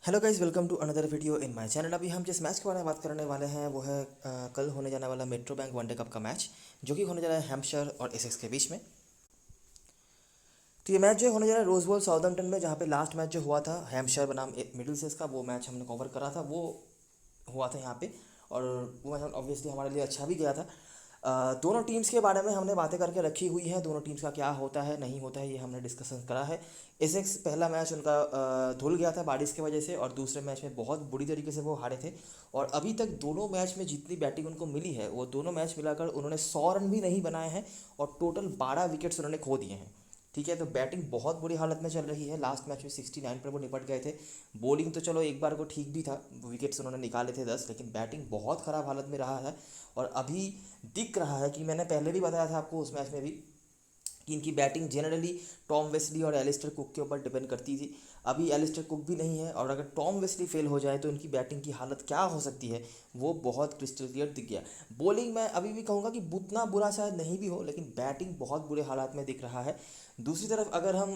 Hello guys, welcome to another video in my channel. अभी हम जिस मैच के बारे में बात करने वाले हैं वो है कल होने जाने वाला मेट्रो बैंक वनडे कप का मैच, जो कि होने जा रहा है हैम्पशायर और एसेक्स के बीच में। तो ये मैच जो होने जा रहा है रोजबॉल साउथम्पटन में, जहाँ पे लास्ट मैच जो हुआ था हैम्पशायर बनाम मिडिलसेक्स का, वो मैच हमने कवर करा था। वो हुआ था यहाँ पे, और वो मैच ऑब्वियसली हमारे लिए अच्छा भी गया था। दोनों टीम्स के बारे में हमने बातें करके रखी हुई हैं, दोनों टीम्स का क्या होता है नहीं होता है ये हमने डिस्कशन करा है। एसेक्स पहला मैच उनका धुल गया था बारिश की वजह से, और दूसरे मैच में बहुत बुरी तरीके से वो हारे थे। और अभी तक दोनों मैच में जितनी बैटिंग उनको मिली है वो दोनों मैच मिलाकर उन्होंने 100 रन भी नहीं बनाए हैं, और टोटल 12 विकेट्स उन्होंने खो दिए हैं। ठीक है, तो बैटिंग बहुत बुरी हालत में चल रही है। लास्ट मैच में 69 पर वो निपट गए थे। बॉलिंग तो चलो एक बार को ठीक भी था, विकेट्स उन्होंने निकाले थे 10, लेकिन बैटिंग बहुत ख़राब हालत में रहा है। और अभी दिख रहा है कि मैंने पहले भी बताया था आपको उस मैच में भी कि इनकी बैटिंग जनरली टॉम वेस्ली और एलिस्टर कुक के ऊपर डिपेंड करती थी। अभी एलिस्टर कुक भी नहीं है, और अगर टॉम वेस्ली फेल हो जाए तो इनकी बैटिंग की हालत क्या हो सकती है वो बहुत क्रिस्टल क्लियर दिख गया। बॉलिंग मैं अभी भी कहूँगा कि उतना बुरा शायद नहीं भी हो, लेकिन बैटिंग बहुत बुरे हालात में दिख रहा है। दूसरी तरफ अगर हम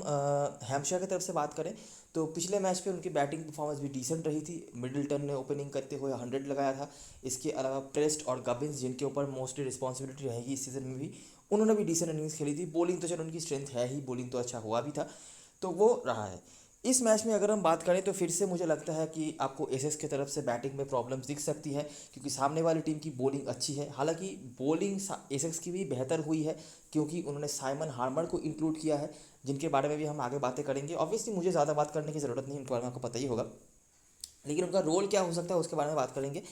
हैम्पशायर की तरफ से बात करें तो पिछले मैच पे उनकी बैटिंग परफॉर्मेंस भी डिसेंट रही थी। मिडिल्टन ने ओपनिंग करते हुए 100 लगाया था। इसके अलावा प्रेस्ट और गबिन्स, जिनके ऊपर मोस्टली रिस्पॉन्सिबिलिटी रहेगी इस सीज़न में भी, उन्होंने भी डिसेंट इनिंग्स खेली थी। बॉलिंग तो चलो उनकी स्ट्रेंथ है ही, बॉलिंग तो अच्छा हुआ भी था, तो वो रहा है। इस मैच में अगर हम बात करें तो फिर से मुझे लगता है कि आपको एसेक्स की तरफ से बैटिंग में प्रॉब्लम्स दिख सकती है, क्योंकि सामने वाली टीम की बॉलिंग अच्छी है। हालांकि बॉलिंग एसेक्स की भी बेहतर हुई है, क्योंकि उन्होंने साइमन हार्मर को इंक्लूड किया है, जिनके बारे में भी हम आगे बातें करेंगे। ऑब्वियसली मुझे ज़्यादा बात करने की ज़रूरत नहीं, उनके बारे में आपको पता ही होगा, लेकिन उनका रोल क्या हो सकता है उसके बारे में बात करेंगे।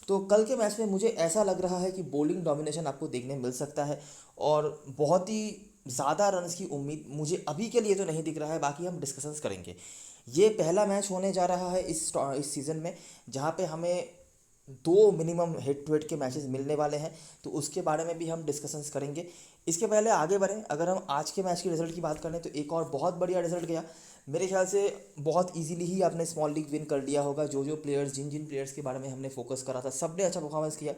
तो कल के मैच में मुझे ऐसा लग रहा है कि बॉलिंग डोमिनेशन आपको देखने मिल सकता है, और बहुत ही ज़्यादा रन्स की उम्मीद मुझे अभी के लिए तो नहीं दिख रहा है। बाकी हम डिस्कशंस करेंगे। ये पहला मैच होने जा रहा है इस सीज़न में जहाँ पे हमें दो मिनिमम हेड टू हेड के मैचेस मिलने वाले हैं, तो उसके बारे में भी हम डिस्कशंस करेंगे। इसके पहले आगे बढ़ें, अगर हम आज के मैच के रिजल्ट की बात करें तो एक और बहुत बढ़िया रिजल्ट गया। मेरे ख्याल से बहुत इजीली ही आपने स्मॉल लीग विन कर लिया होगा। जो प्लेयर्स, जिन जिन प्लेयर्स के बारे में हमने फोकस करा था, सब ने अच्छा परफॉर्मेंस किया।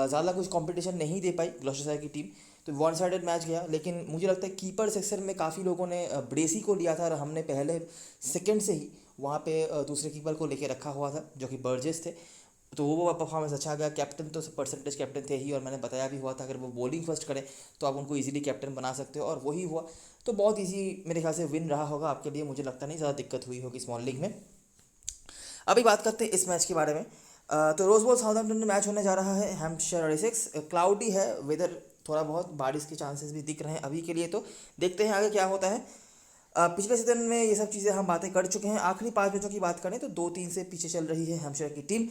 ज़्यादा कुछ कंपटीशन नहीं दे पाई ग्लौस्टरशायर की टीम, तो वन साइडेड मैच गया। लेकिन मुझे लगता है कीपर सेक्शन में काफ़ी लोगों ने ब्रेसी को लिया था, और हमने पहले सेकंड से ही वहाँ पे दूसरे कीपर को लेके रखा हुआ था, जो कि बर्जेस थे। तो वो परफॉर्मेंस अच्छा गया। कैप्टन तो परसेंटेज कैप्टन थे ही, और मैंने बताया भी हुआ था अगर वो बॉलिंग फर्स्ट करें तो आप उनको इजीली कैप्टन बना सकते हो, और वही हुआ। तो बहुत इजी मेरे ख्याल से विन रहा होगा आपके लिए। मुझे लगता नहीं ज़्यादा दिक्कत हुई होगी स्मॉल लीग में। अभी बात करते हैं इस मैच के बारे में। तो रोजबॉल साउथहैम्पटन में मैच होने जा रहा है हैम्पशायर और एसेक्स। क्लाउडी है वेदर, थोड़ा बहुत बारिश के चांसेस भी दिख रहे हैं अभी के लिए, तो देखते हैं आगे क्या होता है। पिछले सीजन में ये सब चीज़ें हम बातें कर चुके हैं। आखिरी 5 मैचों की बात करें तो 2-3 से पीछे चल रही है हैम्पशायर की टीम।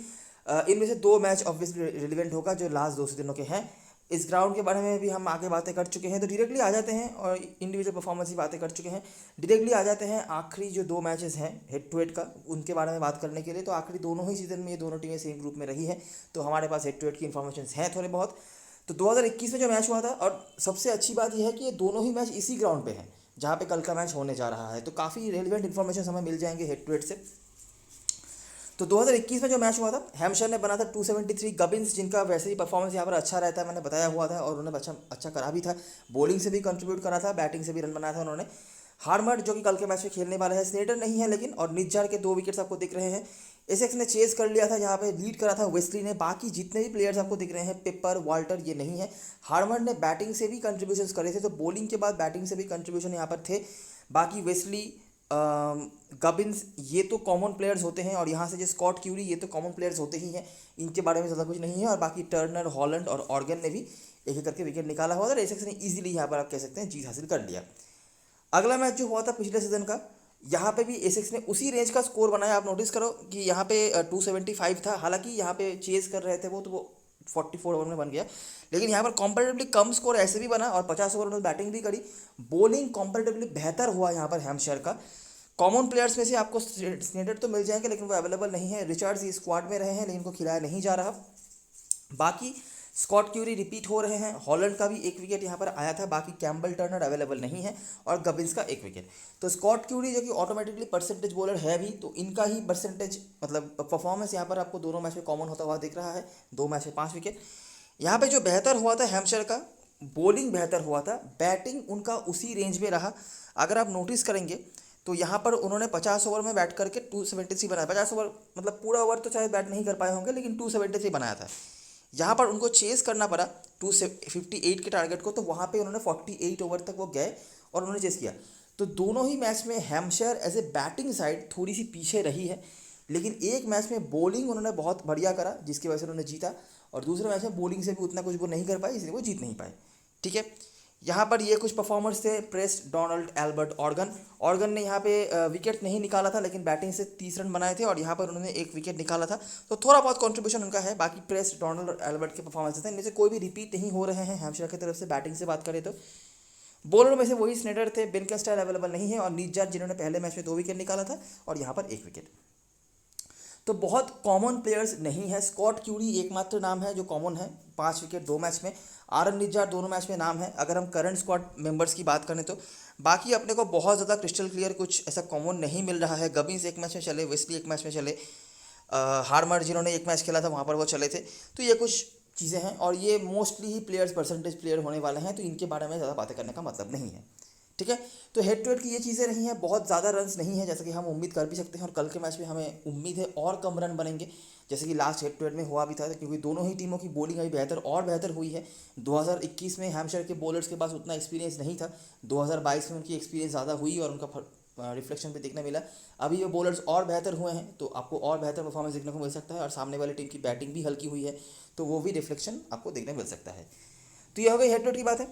इनमें से 2 मैच ऑब्वियसली रिलेवेंट होगा जो लास्ट 2 सीजनों के हैं। इस ग्राउंड के बारे में भी हम आगे बातें कर चुके हैं, तो डायरेक्टली आ जाते हैं, और इंडिविजुअल परफॉर्मेंस की बातें कर चुके हैं। डायरेक्टली आ जाते हैं आखिरी जो 2 मैचेस हैं हेड टू हेड का, उनके बारे में बात करने के लिए। तो आखिरी दोनों ही सीजन में ये दोनों टीमें सेम ग्रुप में रही हैं, तो हमारे पास हेड टू हेड की इन्फॉर्मेशन हैं थोड़े बहुत। तो 2021 में जो मैच हुआ था, और सबसे अच्छी बात यह है कि ये दोनों ही मैच इसी ग्राउंड पे हैं जहाँ पे कल का मैच होने जा रहा है, तो काफ़ी रेलिवेंट इन्फॉर्मेशन हमें मिल जाएंगे हेड टू हेड से। तो 2021 में जो मैच हुआ था, हैम्पशायर ने बना था 273। गबिन्स, जिनका वैसे ही परफॉर्मेंस यहाँ पर अच्छा रहता है, मैंने बताया हुआ था, और उन्होंने अच्छा अच्छा करा भी था। बॉलिंग से भी कंट्रीब्यूट करा था, बैटिंग से भी रन बनाया था उन्होंने। हार्मर जो कि कल के मैच में खेलने वाले हैं, स्नेडर नहीं है लेकिन, और निज्जार के 2 विकेट्स आपको दिख रहे हैं। एसेक्स ने चेस कर लिया था, यहाँ पे लीड करा था वेस्ली ने। बाकी जितने भी प्लेयर्स आपको दिख रहे हैं, पेपर, वाल्टर, ये नहीं है। हार्मर ने बैटिंग से भी कंट्रीब्यूशन करे थे, तो बॉलिंग के बाद बैटिंग से भी कंट्रीब्यूशन यहाँ पर थे। बाकी वेस्ली, गबिन्स, ये तो कॉमन प्लेयर्स होते हैं, और यहाँ से जो स्कॉट क्यूरी, ये तो कॉमन प्लेयर्स होते ही हैं, इनके बारे में ज़्यादा कुछ नहीं है। और बाकी टर्नर, हॉलैंड और ऑर्गन ने भी एक एक करके विकेट निकाला हुआ था, और एसेक्स ने ईजिली यहाँ पर आप कह सकते हैं जीत हासिल कर लिया। अगला मैच जो हुआ था पिछले सीजन का, यहाँ पे भी एसेक्स ने उसी रेंज का स्कोर बनाया। आप नोटिस करो कि यहाँ पे 275 था। हालांकि यहाँ पे चेज कर रहे थे वो, तो वो 44 ओवर में बन गया, लेकिन यहाँ पर कॉम्पेरेटिवली कम स्कोर ऐसे भी बना, और 50 ओवर में बैटिंग भी करी। बॉलिंग कॉम्पेरेटिवली बेहतर हुआ यहाँ पर हैम्पशायर का। कॉमन प्लेयर्स में से आपको स्नेडर तो मिल जाएंगे, लेकिन वो अवेलेबल नहीं है। रिचर्ड्स ये स्क्वाड में रहे हैं, लेकिन इनको खिलाया नहीं जा रहा। बाकी स्कॉट क्यूरी रिपीट हो रहे हैं। हॉलैंड का भी 1 विकेट यहाँ पर आया था। बाकी कैम्बल टर्नर अवेलेबल नहीं है, और गबिन्स का 1 विकेट। तो स्कॉट क्यूरी जो कि ऑटोमेटिकली परसेंटेज बॉलर है भी, तो इनका ही परसेंटेज मतलब परफॉर्मेंस यहाँ पर आपको दोनों मैच में कॉमन होता हुआ दिख रहा है। 2 मैच में 5 विकेट। यहाँ पे जो बेहतर हुआ था हैम्पशायर का, बॉलिंग बेहतर हुआ था, बैटिंग उनका उसी रेंज में रहा। अगर आप नोटिस करेंगे तो यहाँ पर उन्होंने 50 ओवर में बैट करके 273 बनाया। 50 ओवर मतलब पूरा ओवर तो शायद बैट नहीं कर पाए होंगे, लेकिन 273 बनाया था। यहाँ पर उनको चेस करना पड़ा 258 के टारगेट को, तो वहाँ पे उन्होंने 48 ओवर तक वो गए और उन्होंने चेस किया। तो दोनों ही मैच में Hampshire as a batting side थोड़ी सी पीछे रही है, लेकिन एक मैच में बॉलिंग उन्होंने बहुत बढ़िया करा जिसकी वजह से उन्होंने जीता, और दूसरे मैच में बॉलिंग से भी उतना कुछ वो नहीं कर पाए, इसलिए वो जीत नहीं पाए। ठीक है, यहाँ पर ये कुछ परफॉर्मर्स थे। प्रेस्ट डोनाल्ड एल्बर्ट ऑर्गन ने यहाँ पे विकेट नहीं निकाला था, लेकिन बैटिंग से 30 रन बनाए थे और यहाँ पर उन्होंने एक विकेट निकाला था, तो थोड़ा बहुत कंट्रीब्यूशन उनका है। बाकी प्रेस्ट डोनाल्ड और एल्बर्ट के परफॉर्मेंस थे, इनमें से कोई भी रिपीट नहीं हो रहे हैं हैम्पशायर की तरफ से। बैटिंग से बात करें तो बॉलर में से वही स्नेडर थे, बेन कैस्टाइल अवेलेबल नहीं है, और नीजात जिन्होंने पहले मैच में 2 विकेट निकाला था और यहाँ पर 1 विकेट। तो बहुत कॉमन प्लेयर्स नहीं है। स्कॉट क्यूरी एकमात्र नाम है जो कॉमन है, 5 विकेट 2 मैच में। आरन निजात दोनों मैच में नाम है अगर हम करंट स्क्वाड मेंबर्स की बात करें तो। बाकी अपने को बहुत ज़्यादा क्रिस्टल क्लियर कुछ ऐसा कॉमन नहीं मिल रहा है। गबिन्स एक मैच में चले, वेस्ली एक मैच में चले, हार्मर जिन्होंने एक मैच खेला था वहाँ पर वो चले थे। तो ये कुछ चीज़ें हैं, और ये मोस्टली ही प्लेयर्स परसेंटेज प्लेयर होने वाले हैं, तो इनके बारे में ज़्यादा बातें करने का मतलब नहीं है। ठीक है, तो हेड टू हेड की ये चीज़ें रही हैं। बहुत ज़्यादा रन्स नहीं है जैसे कि हम उम्मीद कर भी सकते हैं, और कल के मैच में हमें उम्मीद है और कम रन बनेंगे जैसे कि लास्ट हेड टू हेड में हुआ भी था, क्योंकि दोनों ही टीमों की बॉलिंग अभी बेहतर और बेहतर हुई है। 2021 में हैम्पशायर के बॉलर्स के पास उतना एक्सपीरियंस नहीं था, 2022 में उनकी एक्सपीरियंस ज़्यादा हुई और उनका रिफ्लेक्शन पे देखने मिला। अभी ये बॉलर्स और बेहतर हुए हैं, तो आपको और बेहतर परफॉर्मेंस देखने को मिल सकता है, और सामने वाली टीम की बैटिंग भी हल्की हुई है, तो वो भी रिफ्लेक्शन आपको देखने मिल सकता है। तो ये हो गई हेड टू हेड की बात है।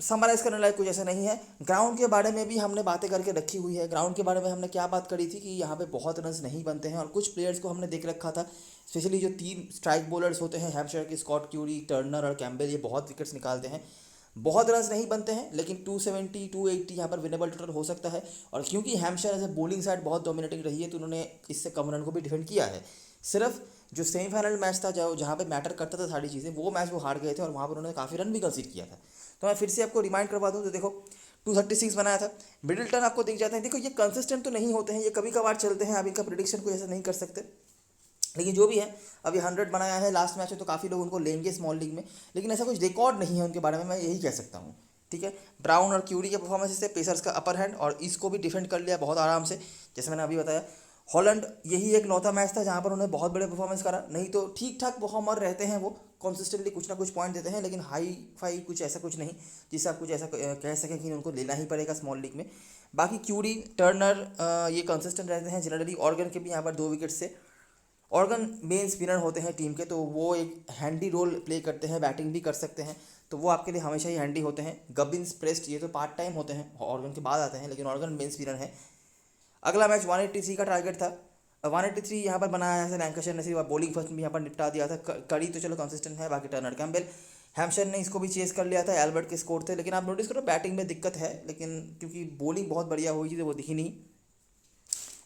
समराइज़ करने लायक कुछ ऐसा नहीं है। ग्राउंड के बारे में भी हमने बातें करके रखी हुई है। ग्राउंड के बारे में हमने क्या बात करी थी कि यहाँ पे बहुत रन्स नहीं बनते हैं, और कुछ प्लेयर्स को हमने देख रखा था, स्पेशली जो 3 स्ट्राइक बॉलर्स होते हैं हैम्पशायर के, स्कॉट क्यूरी, टर्नर और कैम्बेल, ये बहुत विकेट्स निकालते हैं। बहुत रन्स नहीं बनते हैं, लेकिन 270 280 यहाँ पर विनेबल टोटल हो सकता है। और क्योंकि Hampshire as a bowling side बहुत डोमिनेटिंग रही है, तो उन्होंने इससे कम रन को भी डिफेंड किया है। सिर्फ जो सेमीफाइनल मैच था जहाँ पे मैटर करता था सारी चीज़ें, वो मैच वो हार गए थे, और वहाँ पर उन्होंने काफ़ी रन भी कंसीड किया था। तो मैं फिर से आपको रिमाइंड करवा दूँ, तो देखो 236 बनाया था। मिडिल टर्न आपको दिख जाते हैं। देखो ये कंसिस्टेंट तो नहीं होते हैं, ये कभी कभार चलते हैं, अभी का प्रिडिक्शन कोई ऐसा नहीं कर सकते, लेकिन जो भी है अभी 100 बनाया है लास्ट मैच में, तो काफ़ी लोग उनको लेंगे स्मॉल लीग में, लेकिन ऐसा कुछ रिकॉर्ड नहीं है उनके बारे में, मैं यही कह सकता हूँ। ठीक है, ब्राउन और क्यूरी के परफॉर्मेंस से पेसर्स का अपर हैंड, और इसको भी डिफेंड कर लिया बहुत आराम से, जैसे मैंने अभी बताया। हॉलैंड यही एक लौता मैच था जहाँ पर उन्होंने बहुत बड़े परफॉर्मेंस करा, नहीं तो ठीक ठाक परफॉर्मर रहते हैं वो, कंसिस्टेंटली कुछ ना कुछ पॉइंट देते हैं, लेकिन हाई फाई कुछ ऐसा कुछ नहीं जिससे आप कुछ ऐसा कह सकें कि उनको लेना ही पड़ेगा स्मॉल लीग में। बाकी क्यूरी, टर्नर ये कंसिस्टेंट रहते हैं जनरली। ऑर्गन के भी यहाँ पर 2 विकेट से। ऑर्गन मेन स्पिनर होते हैं टीम के, तो वो एक हैंडी रोल प्ले करते हैं, बैटिंग भी कर सकते हैं, तो वो आपके लिए हमेशा ही हैंडी होते हैं। गबिन्स, प्रेस्ट ये तो पार्ट टाइम होते हैं, ऑर्गन के बाद आते हैं, लेकिन ऑर्गन मेन स्पिनर है। अगला मैच 183 का टारगेट था, 183 यहाँ पर बनाया है लैंकाशायर ने, सिर्फ बॉलिंग फर्स्ट में यहाँ पर निपटा दिया था। कड़ी तो चलो कंसिस्टेंट है, बाकी टर्नर, कैम्बेल, हैम्पशायर ने इसको भी चेस कर लिया था। एल्बर्ट के स्कोर थे, लेकिन आप नोटिस करो बैटिंग में दिक्कत है, लेकिन क्योंकि बॉलिंग बहुत बढ़िया हुई थी तो वो दिखी नहीं।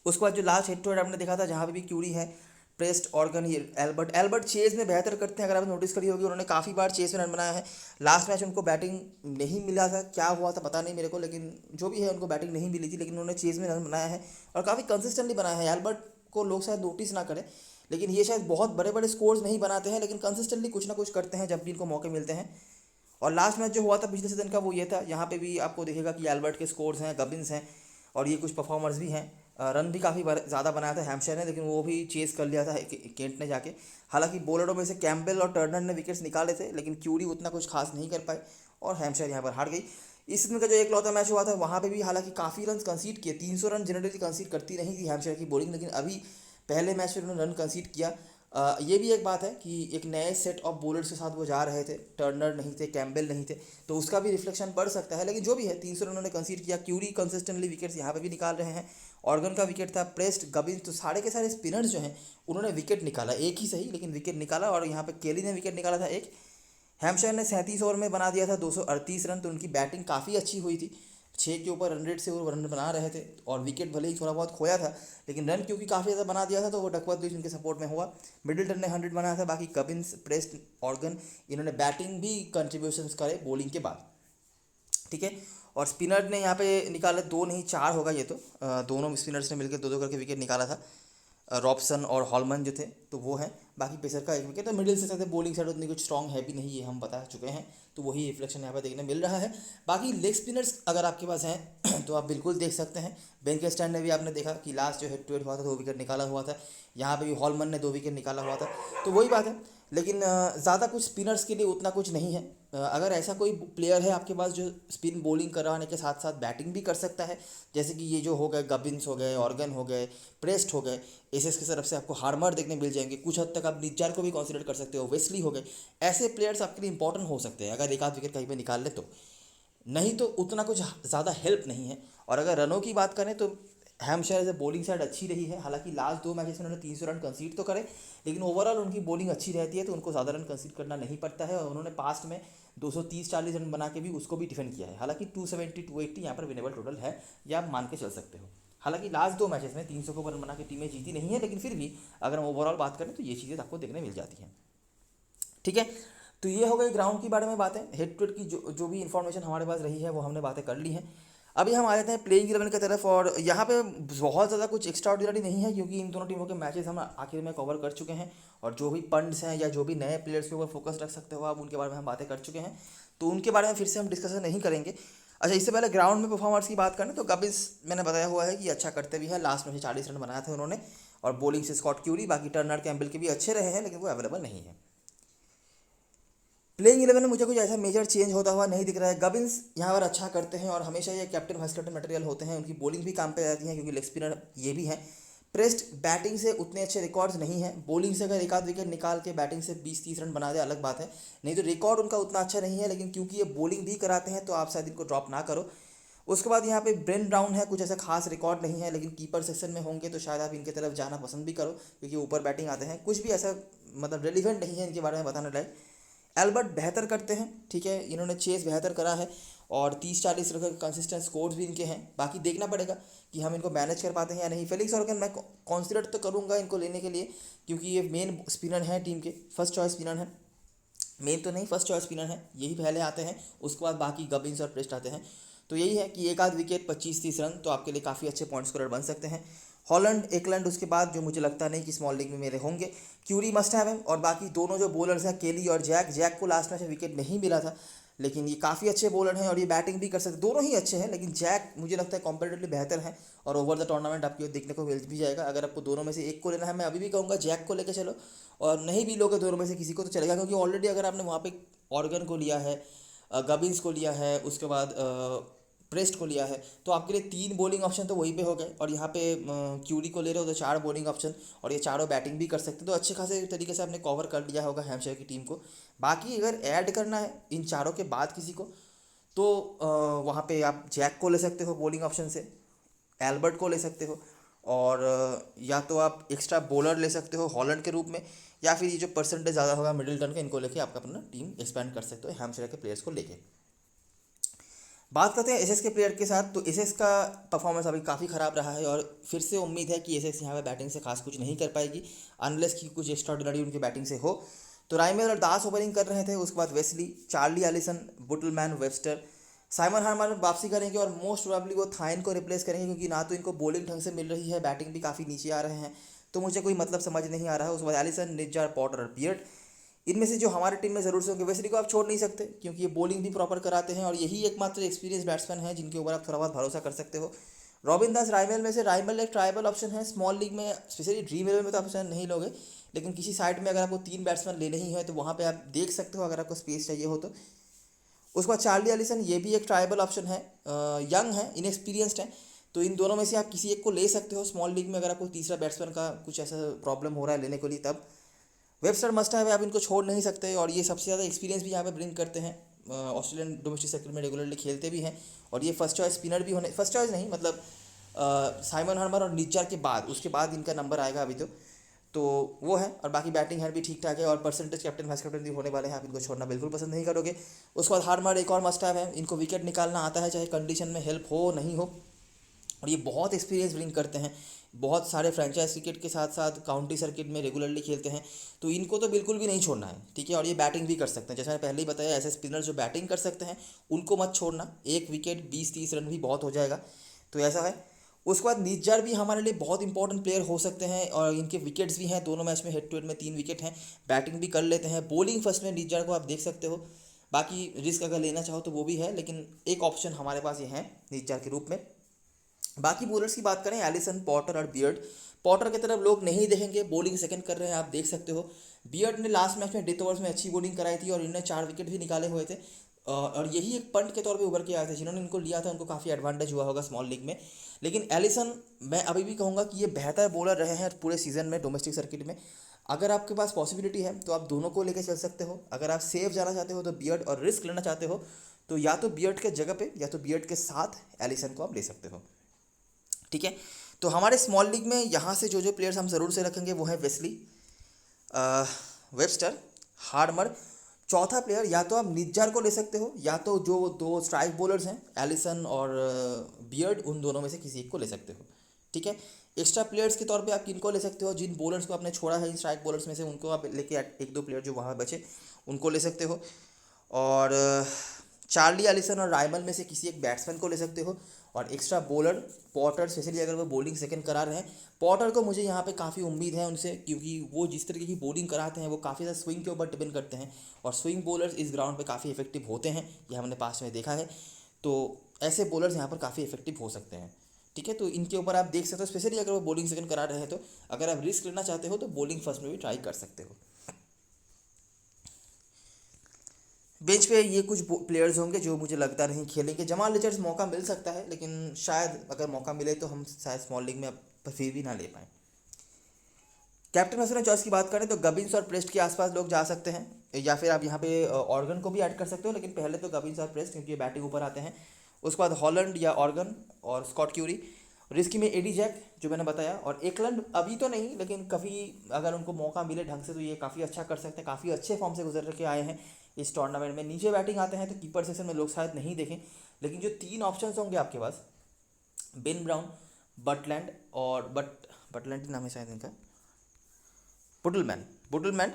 उसके बाद जो लास्ट हेड टू हेड आपने देखा था जहाँ पे भी क्यूरी है, प्रेस्ट, ऑर्गन, ये एल्बर्ट चेज में बेहतर करते हैं। अगर आपने नोटिस करी होगी, उन्होंने काफ़ी बार चेज में रन बनाया है। लास्ट मैच उनको बैटिंग नहीं मिला था, क्या हुआ था पता नहीं मेरे को, लेकिन जो भी है उनको बैटिंग नहीं मिली थी, लेकिन उन्होंने चेज में रन बनाया है और काफ़ी कंसिस्टेंटली बनाया है। एल्बर्ट को लोग शायद नोटिस ना करें, लेकिन ये शायद बहुत बड़े बड़े स्कोर्स नहीं बनाते हैं, लेकिन कंसिस्टेंटली कुछ ना कुछ करते हैं जब भी इनको मौके मिलते हैं। और लास्ट मैच जो हुआ था पिछले सीजन का वो ये था, यहाँ पे भी आपको दिखेगा कि एल्बर्ट के स्कोर्स हैं, गबिन्स हैं, और ये कुछ परफॉर्मर्स भी हैं। रन भी काफ़ी ज़्यादा बनाया था हैम्पशायर ने, लेकिन वो भी चेस कर लिया था केंट ने जाके। हालांकि बॉलरों में से कैम्बेल और टर्नर ने विकेट्स निकाले थे, लेकिन क्यूरी उतना कुछ खास नहीं कर पाए और हैम्पशायर यहाँ पर हार गई। इस सीजन का जो एक लौता मैच हुआ था वहाँ पे भी हालांकि काफ़ी रन कंसीड किए, 300 रन जनरली कंसीड करती नहीं थी हैम्पशायर की बॉलिंग, लेकिन अभी पहले मैच में उन्होंने रन कंसीड किया। ये भी एक बात है कि एक नए सेट ऑफ बॉलर्स के साथ वो जा रहे थे, टर्नर नहीं थे, कैम्बेल नहीं थे, तो उसका भी रिफ्लेक्शन पड़ सकता है, लेकिन जो भी है 300 रन उन्होंने कंसीड किया। क्यूरी कंसिस्टेंटली विकेट्स यहाँ पे भी निकाल रहे हैं, ऑर्गन का विकेट था, प्रेस्ट, गबिन्स, तो सारे के सारे स्पिनर्स जो हैं उन्होंने विकेट निकाला, एक ही सही लेकिन विकेट निकाला। और यहाँ पे केली ने विकेट निकाला था एक। हैम्पशायर ने 37 ओवर में बना दिया था 238 रन, तो उनकी बैटिंग काफ़ी अच्छी हुई थी, 6 के ऊपर 100 से वो रन बना रहे थे, और विकेट भले ही थोड़ा बहुत खोया था, लेकिन रन क्योंकि काफ़ी ज़्यादा बना दिया था तो वो डकवर्थ भी उनके सपोर्ट में हुआ। मिडिलटन ने 100 बनाया था, बाकी कबिन्स, प्रेस्ट, ऑर्गन इन्होंने बैटिंग भी कंट्रीब्यूशंस करे बॉलिंग के बाद। ठीक है, और स्पिनर ने यहाँ पे निकाला 2 नहीं 4 होगा ये तो, दोनों स्पिनर्स ने मिलकर 2-2 करके विकेट निकाला था। रॉबसन और हॉलमन जो थे तो वो हैं। बाकी पेसर का 1 विकेट है। मिडिल से साथ बॉलिंग साइड उतनी कुछ स्ट्रॉन्ग है भी नहीं, ये हम बता चुके हैं, तो वही रिफ्लेक्शन यहाँ पर देखने मिल रहा है। बाकी लेग स्पिनर्स अगर आपके पास हैं तो आप बिल्कुल देख सकते हैं। बेन स्टैंड ने भी आपने देखा कि लास्ट जो हेड टू हेड हुआ था 2 विकेट निकाला हुआ था, यहाँ पे भी हॉलमन ने 2 विकेट निकाला हुआ था, तो वही बात है। लेकिन ज़्यादा कुछ स्पिनर्स के लिए उतना कुछ नहीं है। अगर ऐसा कोई प्लेयर है आपके पास जो स्पिन बॉलिंग कराने के साथ साथ बैटिंग भी कर सकता है, जैसे कि ये जो हो गए गबिन्स हो गए, ऑर्गन हो गए, प्रेस्ट हो गए, एसएस की तरफ से आपको हार्मर देखने मिल जाएंगे, कुछ हद तक आप निज्जार को भी कंसीडर कर सकते हो, वेस्ली हो गए, ऐसे प्लेयर्स आपके लिए इंपॉर्टेंट हो सकते हैं अगर एक आध विकेट कहीं पे निकाल ले तो। नहीं तो उतना कुछ ज़्यादा हेल्प नहीं है। और अगर रनों की बात करें तो हैम्पशायर से बॉलिंग साइड अच्छी रही है, हालांकि लास्ट 2 मैचेस में उन्होंने 300 रन कंसीड तो करे, लेकिन ओवरऑल उनकी बॉलिंग अच्छी रहती है तो उनको ज़्यादा रन कंसीड करना नहीं पड़ता है। और उन्होंने पास्ट में 230-40 रन बना के भी उसको भी डिफेंड किया है। हालांकि 270-280 यहाँ पर विनेबल टोटल है, या आप मान के चल सकते हो। हालांकि लास्ट 2 मैचेस में 300 को रन बना के टीमें जीती नहीं है, लेकिन फिर भी अगर हम ओवरऑल बात करें तो ये चीज़ें आपको देखने मिल जाती हैं। ठीक है, तो ये हो गई ग्राउंड की बारे में बातें। हेड टू हेड की जो भी इन्फॉर्मेशन हमारे पास रही है वो हमने बातें कर ली हैं। अभी हम आ जाते हैं प्लेइंग 11 की तरफ, और यहाँ पे बहुत ज़्यादा कुछ एक्स्ट्रा ऑर्डिनरी नहीं है क्योंकि इन दोनों टीमों के मैचेस हम आखिर में कवर कर चुके हैं। और जो भी पंड्स हैं या जो भी नए प्लेयर्स के ऊपर फोकस रख सकते हो आप, उनके बारे में हम बातें कर चुके हैं, तो उनके बारे में फिर से हम डिस्कशन नहीं करेंगे। अच्छा, इससे पहले ग्राउंड में परफॉर्मर्स की बात करें तो गबिन्स मैंने बताया हुआ है कि अच्छा करते भी हैं, लास्ट में 40 रन बनाए थे उन्होंने। और बॉलिंग से स्कॉट क्यूरी, बाकी टर्नर कैम्बल के भी अच्छे रहे हैं, लेकिन वो अवेलेबल नहीं है। प्लेइंग 11 में मुझे कुछ ऐसा मेजर चेंज होता हुआ नहीं दिख रहा है। गबिन्स यहाँ पर अच्छा करते हैं और हमेशा ये कैप्टन वाइस कैप्टन मटेरियल होते हैं, उनकी बॉलिंग भी काम पे आती है क्योंकि लेग स्पिनर ये भी हैं। प्रेस्ट बैटिंग से उतने अच्छे रिकॉर्ड्स नहीं हैं, बॉलिंग से अगर एक आध विकेट निकाल के बैटिंग से 20-30 रन बना दे अलग बात है, नहीं तो रिकॉर्ड उनका उतना अच्छा नहीं है। लेकिन क्योंकि ये बॉलिंग भी कराते हैं तो आप शायद इनको ड्रॉप ना करो। उसके बाद यहाँ पे ब्रेन ब्राउन है, कुछ ऐसा खास रिकॉर्ड नहीं है, लेकिन कीपर सेक्शन में होंगे तो शायद आप इनकी तरफ जाना पसंद भी करो क्योंकि ऊपर बैटिंग आते हैं। कुछ भी ऐसा मतलब रेलिवेंट नहीं है इनके बारे में बताने लायक। एल्बर्ट बेहतर करते हैं, ठीक है, इन्होंने चेस बेहतर करा है और 30-40 रन कंसिस्टेंट स्कोर्स भी इनके हैं। बाकी देखना पड़ेगा कि हम इनको मैनेज कर पाते हैं या नहीं। फेलिक्स ऑर्गन मैं कॉन्सिडर तो करूँगा इनको लेने के लिए क्योंकि ये मेन स्पिनर हैं टीम के, फर्स्ट चॉइस स्पिनर हैं, मेन तो नहीं फर्स्ट चॉइस स्पिनर हैं, यही पहले आते हैं, उसके बाद बाकी गबिन्स और प्रेस्ट आते हैं। तो यही है कि एक आध विकेट 25-30 रन तो आपके लिए काफ़ी अच्छे पॉइंट स्कोरर बन सकते हैं। हॉलैंड एकलैंड उसके बाद जो मुझे लगता नहीं कि स्मॉल लीग में मेरे होंगे। क्यूरी मस्ट हैव है, और बाकी दोनों जो बॉलर्स हैं केली और जैक को लास्ट मैच में विकेट नहीं मिला था, लेकिन ये काफ़ी अच्छे बॉलर हैं और ये बैटिंग भी कर सकते, दोनों ही अच्छे हैं, लेकिन जैक मुझे लगता है कॉम्पेरेटिवली बेहतर है और ओवर द टूर्नामेंट आपको देखने को मिल भी जाएगा। अगर आपको दोनों में से एक को लेना है, मैं अभी भी कहूँगा जैक को लेकर चलो, और नहीं भी लोगे दोनों में से किसी को तो चलेगा क्योंकि ऑलरेडी अगर आपने वहाँ पे ऑर्गन को लिया है, गबिन्स को लिया है, उसके बाद प्रेस्ट को लिया है, तो आपके लिए 3 बॉलिंग ऑप्शन तो वहीं पे हो गए। और यहाँ पे क्यूरी को ले रहे हो तो 4 बॉलिंग ऑप्शन, और ये चारों बैटिंग भी कर सकते, तो अच्छे खासे तरीके से आपने कवर कर लिया होगा हैम्पशायर की टीम को। बाकी अगर ऐड करना है इन चारों के बाद किसी को, तो वहाँ पे आप जैक को ले सकते हो बॉलिंग ऑप्शन से, एल्बर्ट को ले सकते हो, और या तो आप एक्स्ट्रा बॉलर ले सकते हो हॉलैंड के रूप में, या फिर ये जो परसेंटेज ज़्यादा होगा मिडिल्टन का, इनको लेके आप अपना टीम एक्सपेंड कर सकते हो हैम्पशायर के प्लेयर्स को लेके। बात करते हैं एसएस के प्लेयर के साथ, तो एसएस का परफॉर्मेंस अभी काफ़ी ख़राब रहा है और फिर से उम्मीद है कि एसएस यहाँ पे बैटिंग से खास कुछ नहीं कर पाएगी अनलेस कि कुछ एक्स्ट्राऑर्डिनरी उनकी बैटिंग से हो। तो राइमेल और दास ओपनिंग कर रहे थे, उसके बाद Westley, Charlie Allison, Buttleman, Webster, Simon Harmer वापसी करेंगे और मोस्ट प्रोबेबली वो थाइन को रिप्लेस करेंगे क्योंकि ना तो इनको बॉलिंग ढंग से मिल रही है, बैटिंग भी काफ़ी नीचे आ रहे हैं, तो मुझे कोई मतलब समझ नहीं आ रहा है। उसके बाद एलिसन, निज्जार, पॉटर और बियर्ड, इनमें से जो हमारी टीम में ज़रूर से होंगे। वेस्ली को आप छोड़ नहीं सकते क्योंकि ये बॉलिंग भी प्रॉपर कराते हैं और यही एकमात्र एक्सपीरियंस बैट्समैन है जिनके ऊपर आप थोड़ा बहुत भरोसा कर सकते हो। रॉबिन दास राइमल में से, राइमल एक ट्राइबल ऑप्शन है स्मॉल लीग में, स्पेशली ड्रीम 11 में तो आप ऑप्शन नहीं लोगे, लेकिन किसी साइड में अगर आपको 3 बैट्समैन लेने ही है तो वहाँ पे आप देख सकते हो अगर आपको स्पेस चाहिए हो तो। उसके बाद चार्ली एलिसन, ये भी एक ट्राइबल ऑप्शन है, यंग है, इनएक्सपीरियंस्ड है, तो इन दोनों में से आप किसी एक को ले सकते हो स्मॉल लीग में अगर आपको तीसरा बैट्समैन का कुछ ऐसा प्रॉब्लम हो रहा है लेने के लिए तब। वेबस्टर मस्ट है, आप इनको छोड़ नहीं सकते और ये सबसे ज़्यादा एक्सपीरियंस भी यहाँ पे ब्रिंग करते हैं, ऑस्ट्रेलियन डोमेस्टिक सर्किट में रेगुलरली खेलते भी हैं और ये फर्स्ट चॉइस स्पिनर भी होने, फर्स्ट चॉइस नहीं मतलब साइमन हार्मर और निज्जार के बाद, उसके बाद इनका नंबर आएगा अभी तो वो है। और बाकी बैटिंग हैंड भी ठीक ठाक है और परसेंटेज कैप्टन वाइस कैप्टन भी होने वाले हैं, आप इनको छोड़ना बिल्कुल पसंद नहीं करोगे। उसके बाद हार्मर एक और मस्ट है, इनको विकेट निकालना आता है चाहे कंडीशन में हेल्प हो नहीं हो, और ये बहुत एक्सपीरियंस ब्रिंग करते हैं, बहुत सारे फ्रेंचाइज क्रिकेट के साथ साथ काउंटी सर्किट में रेगुलरली खेलते हैं, तो इनको तो बिल्कुल भी नहीं छोड़ना है, ठीक है। और ये बैटिंग भी कर सकते हैं, जैसे मैंने पहले ही बताया, ऐसे स्पिनर जो बैटिंग कर सकते हैं उनको मत छोड़ना, एक विकेट 20-30 रन भी बहुत हो जाएगा, तो ऐसा है। उसके बाद निज्जार भी हमारे लिए बहुत इंपॉर्टेंट प्लेयर हो सकते हैं और इनके विकेट्स भी हैं, दोनों मैच में हेड टू हेड में 3 विकेट हैं। बैटिंग भी कर लेते हैं। बॉलिंग फर्स्ट में निज्जार को आप देख सकते हो। बाकी रिस्क अगर लेना चाहो तो वो भी है, लेकिन एक ऑप्शन हमारे पास ये है निज्जार के रूप में। बाकी बॉलर्स की बात करें, एलिसन, पॉटर और बियर्ड। पॉटर की तरफ लोग नहीं देखेंगे, बॉलिंग सेकंड कर रहे हैं, आप देख सकते हो। बियर्ड ने लास्ट मैच में डेथ ओवर्स में अच्छी बॉलिंग कराई थी और इन्होंने 4 विकेट भी निकाले हुए थे, और यही एक पंट के तौर पे उभर के आए थे। जिन्होंने इनको लिया था उनको काफ़ी एडवांटेज हुआ होगा स्मॉल लीग में। लेकिन एलिसन, मैं अभी भी कहूँगा कि ये बेहतर बॉलर रहे हैं पूरे सीजन में डोमेस्टिक सर्किट में। अगर आपके पास पॉसिबिलिटी है तो आप दोनों को लेकर चल सकते हो। अगर आप सेफ जाना चाहते हो तो बियर्ड, और रिस्क लेना चाहते हो तो या तो बियर्ड के जगह पे या तो बियर्ड के साथ एलिसन को आप ले सकते हो। ठीक है, तो हमारे स्मॉल लीग में यहाँ से जो जो प्लेयर्स हम ज़रूर से रखेंगे वो है वेस्ली, वेबस्टर, हार्मर। चौथा प्लेयर या तो आप निज्जार को ले सकते हो या तो जो 2 स्ट्राइक बॉलर्स हैं एलिसन और बियर्ड, उन दोनों में से किसी एक को ले सकते हो। ठीक है, एक्स्ट्रा प्लेयर्स के तौर पे आप किनको ले सकते हो, जिन बॉलर्स को आपने छोड़ा है इन स्ट्राइक बॉलर्स में से, उनको आप लेके 1-2 प्लेयर जो वहाँ बचे उनको ले सकते हो। और चार्ली एलिसन और राइमल में से किसी एक बैट्समैन को ले सकते हो। और एक्स्ट्रा बॉलर पॉटर, स्पेशली अगर वो बॉलिंग सेकंड करा रहे हैं, पॉटर को मुझे यहाँ पे काफ़ी उम्मीद है उनसे, क्योंकि वो जिस तरीके की बॉलिंग कराते हैं वो काफ़ी ज़्यादा स्विंग के ऊपर डिपेंड करते हैं, और स्विंग बॉलर्स इस ग्राउंड पे काफ़ी इफेक्टिव होते हैं, ये हमने पास्ट में देखा है। तो ऐसे बॉलर्स यहाँ पर काफ़ी इफेक्टिव हो सकते हैं। ठीक है, तो इनके ऊपर आप देख सकते हो, स्पेशली अगर वो बॉलिंग सेकंड करा रहे हैं तो अगर आप रिस्क लेना चाहते हो तो बॉलिंग फर्स्ट में भी ट्राई कर सकते हो। बेंच पे ये कुछ प्लेयर्स होंगे जो मुझे लगता नहीं खेलेंगे। जमाल रिचर्ड्स मौका मिल सकता है, लेकिन शायद अगर मौका मिले तो हम शायद स्मॉल लीग में अब फिर भी ना ले पाएँ। कैप्टन मैसेज चॉइस की बात करें तो गबिन्स और प्रेस्ट के आसपास लोग जा सकते हैं, या फिर आप यहाँ पे ऑर्गन को भी ऐड कर सकते हो, लेकिन पहले तो गबिन्स और प्रेस्ट, क्योंकि ये बैटिंग ऊपर आते हैं। उसके बाद हॉलैंड या ऑर्गन और स्कॉट क्यूरी। रिस्की में एडी जैक जो मैंने बताया, और एकलैंड अभी तो नहीं, लेकिन कभी अगर उनको मौका मिले ढंग से तो ये काफ़ी अच्छा कर सकते हैं। काफ़ी अच्छे फॉर्म से गुजर के आए हैं इस टूर्नामेंट में। नीचे बैटिंग आते हैं तो कीपर सेक्शन में लोग शायद नहीं देखें, लेकिन जो 3 ऑप्शंस होंगे आपके पास, बेन ब्राउन, बटलैंड और बटलैंड नाम है शायद इनका, बुटलमैन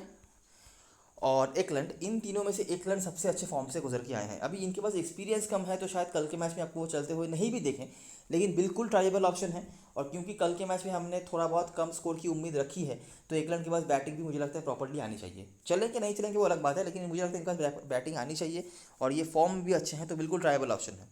और एकलैंड, इन तीनों में से एकलैंड सबसे अच्छे फॉर्म से गुजर के आए हैं। अभी इनके पास एक्सपीरियंस कम है तो शायद कल के मैच में आपको वो चलते हुए नहीं भी देखें, लेकिन बिल्कुल ट्राइबल ऑप्शन है। और क्योंकि कल के मैच में हमने थोड़ा बहुत कम स्कोर की उम्मीद रखी है, तो एकलैंड के पास बैटिंग भी मुझे लगता है प्रॉपर्ली आनी चाहिए। चलें कि नहीं चलेंगे वो अलग बात है, लेकिन मुझे लगता है इनके पास बैटिंग आनी चाहिए और ये फॉर्म भी अच्छे हैं, तो बिल्कुल ट्राइबल ऑप्शन है।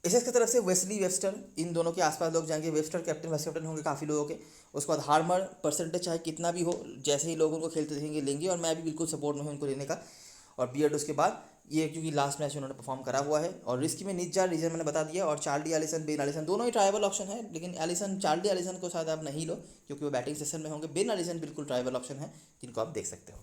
एसएस की तरफ से वेस्ली, वेबस्टर, इन दोनों के आसपास लोग जाएंगे। वेबस्टर कैप्टन वाइस कैप्टन होंगे काफ़ी लोगों के। उसके बाद हार्मर, परसेंटेज चाहे कितना भी हो, जैसे ही लोग उनको खेलते देखेंगे लेंगे, और मैं भी बिल्कुल सपोर्ट में हूँ उनको लेने का। और बियर्ड उसके बाद, ये क्योंकि लास्ट मैच उन्होंने परफॉर्म करा हुआ है। और रिस्की में निज्जार, रीजन मैंने बता दिया। और चार्ली एलिसन, बेन एलिसन, दोनों ही ट्राइबल ऑप्शन है, लेकिन एलिसन, चार्ली एलिसन को शायद आप नहीं लो क्योंकि वो बैटिंग सेशन में होंगे। बेन एलिसन बिल्कुल ट्राइबल ऑप्शन है जिनको आप देख सकते हो।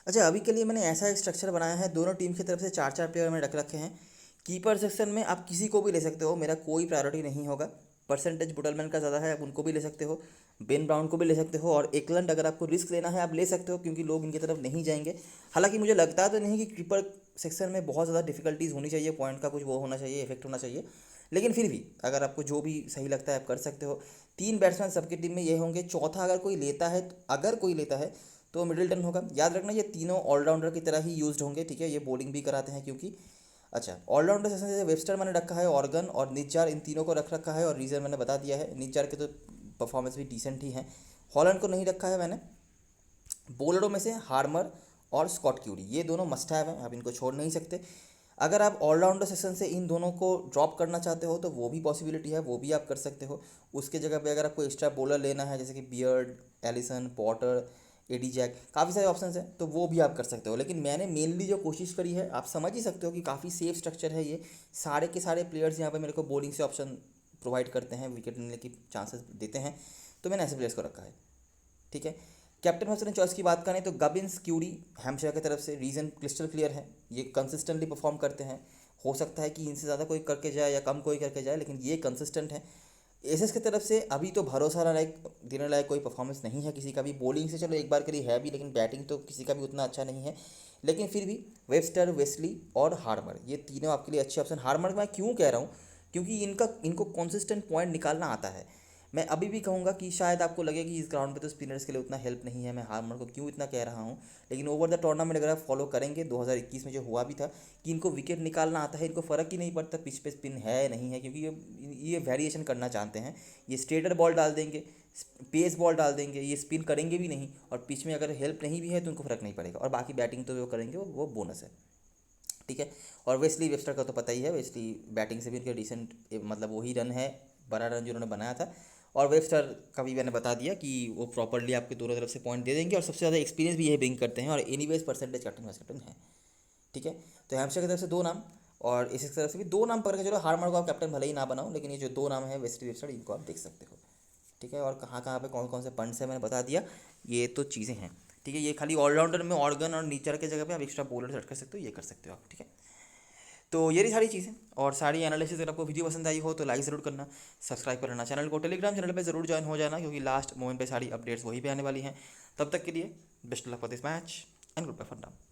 अच्छा, अभी के लिए मैंने ऐसा एक स्ट्रक्चर बनाया है, दोनों टीम की तरफ से 4-4 प्लेयर मैंने रख रखे हैं। कीपर सेक्शन में आप किसी को भी ले सकते हो, मेरा कोई प्रायोरिटी नहीं होगा। परसेंटेज बुटलमैन का ज़्यादा है, आप उनको भी ले सकते हो, बेन ब्राउन को भी ले सकते हो, और एकलैंड अगर आपको रिस्क लेना है आप ले सकते हो, क्योंकि लोग इनकी तरफ नहीं जाएंगे। हालांकि मुझे लगता तो नहीं कि कीपर सेक्शन में बहुत ज़्यादा डिफिकल्टीज़ होनी चाहिए, पॉइंट का कुछ वो होना चाहिए, इफेक्ट होना चाहिए, लेकिन फिर भी अगर आपको जो भी सही लगता है आप कर सकते हो। 3 बैट्समैन सबकी टीम में ये होंगे। चौथा अगर कोई लेता है तो मिडिल्टन होगा। याद रखना ये तीनों ऑलराउंडर की तरह ही यूज्ड होंगे। ठीक है, ये बॉलिंग भी कराते हैं क्योंकि, अच्छा, ऑलराउंडर सेशन जैसे वेबस्टर मैंने रखा है, ऑर्गन और निज्जार, इन तीनों को रख रखा है, और रीजन मैंने बता दिया है। निज्जार के तो परफॉर्मेंस भी डिसेंट ही है। हॉलैंड को नहीं रखा है मैंने। बॉलरों में से हार्मर और स्कॉट क्यूरी, ये दोनों मस्ट हैव हैं, आप इनको छोड़ नहीं सकते। अगर आप ऑलराउंडर सेशन से इन दोनों को ड्रॉप करना चाहते हो तो वो भी पॉसिबिलिटी है, वो भी आप कर सकते हो। उसके जगह पे अगर आपको एक्स्ट्रा बॉलर लेना है, जैसे कि Beard, Allison, Potter, Eddie Jack, काफ़ी सारे ऑप्शंस हैं, तो वो भी आप कर सकते हो। लेकिन मैंने मेनली जो कोशिश करी है, आप समझ ही सकते हो कि काफ़ी सेफ स्ट्रक्चर है ये। सारे के सारे प्लेयर्स यहाँ पे मेरे को बॉलिंग से ऑप्शन प्रोवाइड करते हैं, विकेट लेने की चांसेस देते हैं, तो मैंने ऐसे प्लेयर्स को रखा है। ठीक है, कैप्टन हसन चॉइस की बात करें तो गबिन्स, क्यूरी, हैम्पशायर की तरफ से। रीज़न क्रिस्टल क्लियर है, ये कंसिस्टेंटली परफॉर्म करते हैं। हो सकता है कि इनसे ज़्यादा कोई करके जाए या कम कोई करके जाए, लेकिन ये कंसिस्टेंट है। एसएस की तरफ से अभी तो भरोसा लायक, देने लायक कोई परफॉर्मेंस नहीं है किसी का भी। बॉलिंग से चलो एक बार के लिए है भी, लेकिन बैटिंग तो किसी का भी उतना अच्छा नहीं है। लेकिन फिर भी वेबस्टर, वेस्ली और हार्मर, ये तीनों आपके लिए अच्छे ऑप्शन। हार्मर मैं क्यों कह रहा हूँ, क्योंकि इनको कंसिस्टेंट पॉइंट निकालना आता है। मैं अभी भी कहूँगा कि शायद आपको लगे कि इस ग्राउंड पे तो स्पिनर्स के लिए उतना हेल्प नहीं है, मैं हार्मर को क्यों इतना कह रहा हूँ, लेकिन ओवर द टूर्नामेंट अगर आप फॉलो करेंगे 2021 में जो हुआ भी था कि इनको विकेट निकालना आता है, इनको फ़र्क ही नहीं पड़ता पिच पे स्पिन है नहीं है, क्योंकि ये वेरिएशन करना जानते हैं। ये स्ट्रेटर बॉल डाल देंगे, पेस बॉल डाल देंगे, ये स्पिन करेंगे भी नहीं, और पिच में अगर हेल्प नहीं भी है तो उनको फ़र्क नहीं पड़ेगा, और बाकी बैटिंग तो जो करेंगे वो बोनस है। ठीक है। और वेस्ली वेस्टर का तो पता ही है, वेस्ली बैटिंग से भी उनके डिसेंट मतलब वही रन है, बड़ा रन जो उन्होंने बनाया था। और वेस्टर का भी मैंने बता दिया कि वो प्रॉपरली आपके दोनों तरफ से पॉइंट दे देंगे, और सबसे ज़्यादा एक्सपीरियंस भी यही ब्रिंग करते हैं, और anyways percentage captain vice captain है। ठीक है। तो हैम्पशायर की तरफ से 2 नाम, और इस तरफ से भी 2 नाम पकड़ के चलो। हार्मर को आप कैप्टन भले ही ना बनाओ, लेकिन ये जो 2 नाम है वेस्ली वेस्टर, इनको आप देख सकते हो। ठीक है। और कहाँ कहाँ पे कौन कौन से पंट्स है मैंने बता दिया, ये तो चीज़ें हैं। ठीक है। ये खाली ऑलराउंडर में ऑर्गन और नीचर के जगह पे आप एक्स्ट्रा बॉलर सेट कर सकते हो, ये कर सकते हो आप। ठीक है। तो ये रही सारी चीज़ें और सारी एनालिसिस। अगर आपको वीडियो पसंद आई हो तो लाइक ज़रूर करना, सब्सक्राइब करना चैनल को, टेलीग्राम चैनल पे ज़रूर ज्वाइन हो जाना, क्योंकि लास्ट मोमेंट पे सारी अपडेट्स वहीं पे आने वाली हैं। तब तक के लिए best luck for this match and good bye for now.